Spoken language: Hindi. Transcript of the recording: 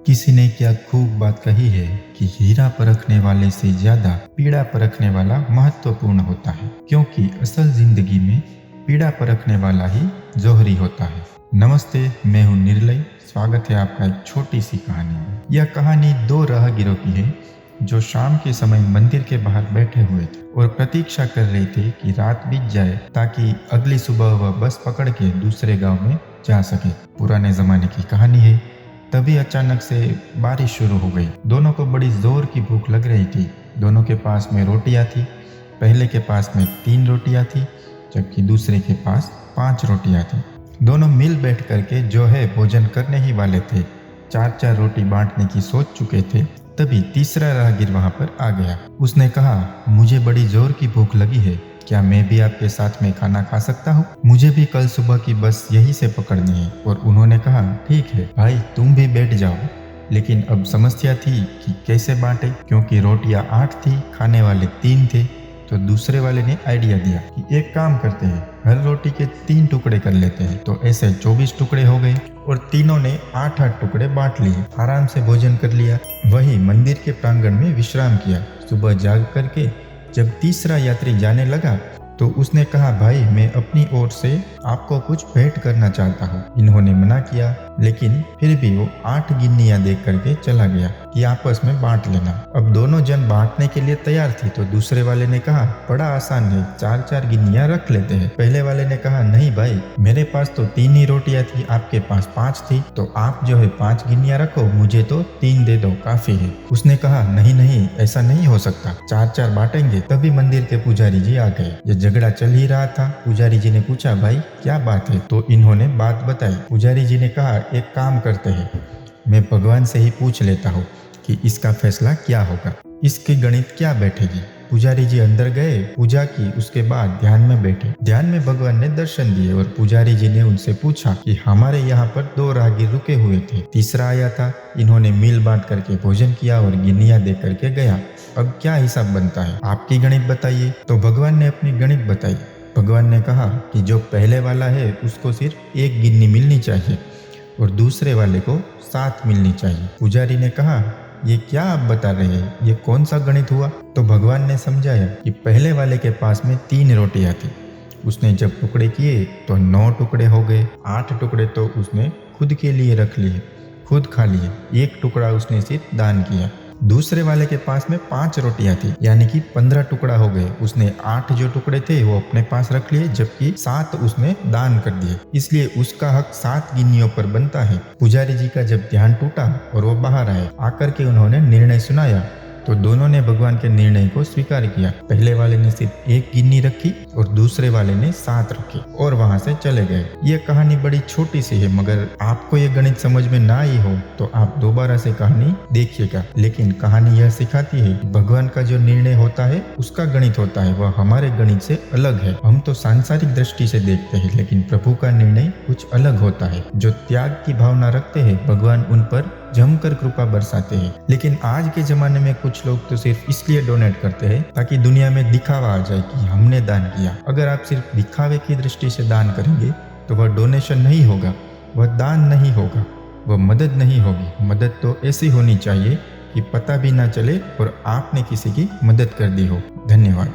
किसी ने क्या खूब बात कही है कि हीरा परखने वाले से ज्यादा पीड़ा परखने वाला महत्वपूर्ण होता है, क्योंकि असल जिंदगी में पीड़ा परखने वाला ही जौहरी होता है। नमस्ते, मैं हूँ निर्लय। स्वागत है आपका एक छोटी सी कहानी में। यह कहानी दो राहगीरों की है जो शाम के समय मंदिर के बाहर बैठे हुए थे और प्रतीक्षा कर रहे थे कि रात बीत जाए ताकि अगली सुबह वह बस पकड़ के दूसरे गांव में जा सके। पुराने जमाने की कहानी है। तभी अचानक से बारिश शुरू हो गई। दोनों को बड़ी जोर की भूख लग रही थी। दोनों के पास में रोटियां थी। पहले के पास में 3 रोटियां थी, जबकि दूसरे के पास 5 रोटियां थी। दोनों मिल बैठ करके जो है भोजन करने ही वाले थे। 4-4 रोटी बांटने की सोच चुके थे। तभी तीसरा राहगीर वहां पर आ गया। उसने कहा, मुझे बड़ी जोर की भूख लगी है, क्या मैं भी आपके साथ में खाना खा सकता हूँ? मुझे भी कल सुबह की बस यहीं से पकड़नी है। और उन्होंने कहा, ठीक है भाई, तुम भी बैठ जाओ। लेकिन अब समस्या थी कि कैसे बांटे, क्योंकि रोटियां 8 थी, खाने वाले 3 थे। तो दूसरे वाले ने आइडिया दिया कि एक काम करते हैं, हर रोटी के 3 टुकड़े कर लेते हैं। तो ऐसे 24 टुकड़े हो गए और तीनों ने 8-8 टुकड़े बांट लिए। आराम से भोजन कर लिया। वही मंदिर के प्रांगण में विश्राम किया। सुबह जाग करके जब तीसरा यात्री जाने लगा तो उसने कहा, भाई मैं अपनी ओर से आपको कुछ भेंट करना चाहता हूँ। इन्होंने मना किया, लेकिन फिर भी वो 8 गिन्नियां देख करके चला गया कि आपस में बांट लेना। अब दोनों जन बांटने के लिए तैयार थे तो दूसरे वाले ने कहा, बड़ा आसान है, 4-4 गिन्नियां रख लेते हैं। पहले वाले ने कहा, नहीं भाई, मेरे पास तो 3 ही रोटियां थी, आपके पास 5 थी, तो आप जो है 5 गिन्नियां रखो, मुझे तो 3 दे दो, काफी है। उसने कहा, नहीं नहीं, ऐसा नहीं हो सकता, 4-4 बांटेंगे। तभी मंदिर के पुजारी जी आ गए। ये झगड़ा चल ही रहा था। पुजारी जी ने पूछा, भाई क्या बात है? तो इन्होंने बात बताई। पुजारी जी ने कहा, एक काम करते हैं, मैं भगवान से ही पूछ लेता हूँ कि इसका फैसला क्या होगा, इसकी गणित क्या बैठेगी। पुजारी जी अंदर गए, पूजा की, उसके बाद ध्यान में बैठे। ध्यान में भगवान ने दर्शन दिए और पुजारी जी ने उनसे पूछा कि हमारे यहाँ पर 2 राहगीर रुके हुए थे, तीसरा आया था, इन्होंने मील बांट करके भोजन किया और गिन्नियां दे करके गया। अब क्या हिसाब बनता है, आपकी गणित बताइए। तो भगवान ने अपनी गणित बताई। भगवान ने कहा कि जो पहले वाला है उसको सिर्फ 1 गिन्नी मिलनी चाहिए और दूसरे वाले को 7 मिलनी चाहिए। पुजारी ने कहा, ये क्या आप बता रहे हैं, ये कौन सा गणित हुआ? तो भगवान ने समझाया कि पहले वाले के पास में 3 रोटियां थी। उसने जब टुकड़े किए तो 9 टुकड़े हो गए। 8 टुकड़े तो उसने खुद के लिए रख लिए, खुद खा लिए। 1 टुकड़ा उसने सिर्फ दान किया। दूसरे वाले के पास में 5 रोटियां थी, यानी कि 15 टुकड़ा हो गए। उसने 8 जो टुकड़े थे वो अपने पास रख लिए, जबकि 7 उसने दान कर दिए। इसलिए उसका हक 7 गिन्नियों पर बनता है। पुजारी जी का जब ध्यान टूटा और वो बाहर आए, आकर के उन्होंने निर्णय सुनाया तो दोनों ने भगवान के निर्णय को स्वीकार किया। पहले वाले ने सिर्फ 1 गिन्नी रखी और दूसरे वाले ने 7 रखी और वहां से चले गए। ये कहानी बड़ी छोटी सी है, मगर आपको ये गणित समझ में ना आई हो तो आप दोबारा से कहानी देखिएगा। लेकिन कहानी यह सिखाती है कि भगवान का जो निर्णय होता है उसका गणित होता है, वह हमारे गणित से अलग है। हम तो सांसारिक दृष्टि से देखते हैं, लेकिन प्रभु का निर्णय कुछ अलग होता है। जो त्याग की भावना रखते हैं, भगवान उन पर जमकर कृपा बरसाते हैं। लेकिन आज के जमाने में कुछ लोग तो सिर्फ इसलिए डोनेट करते हैं ताकि दुनिया में दिखावा आ जाए कि हमने दान किया। अगर आप सिर्फ दिखावे की दृष्टि से दान करेंगे तो वह डोनेशन नहीं होगा, वह दान नहीं होगा, वह मदद नहीं होगी। मदद तो ऐसी होनी चाहिए कि पता भी ना चले और आपने किसी की मदद कर दी हो। धन्यवाद।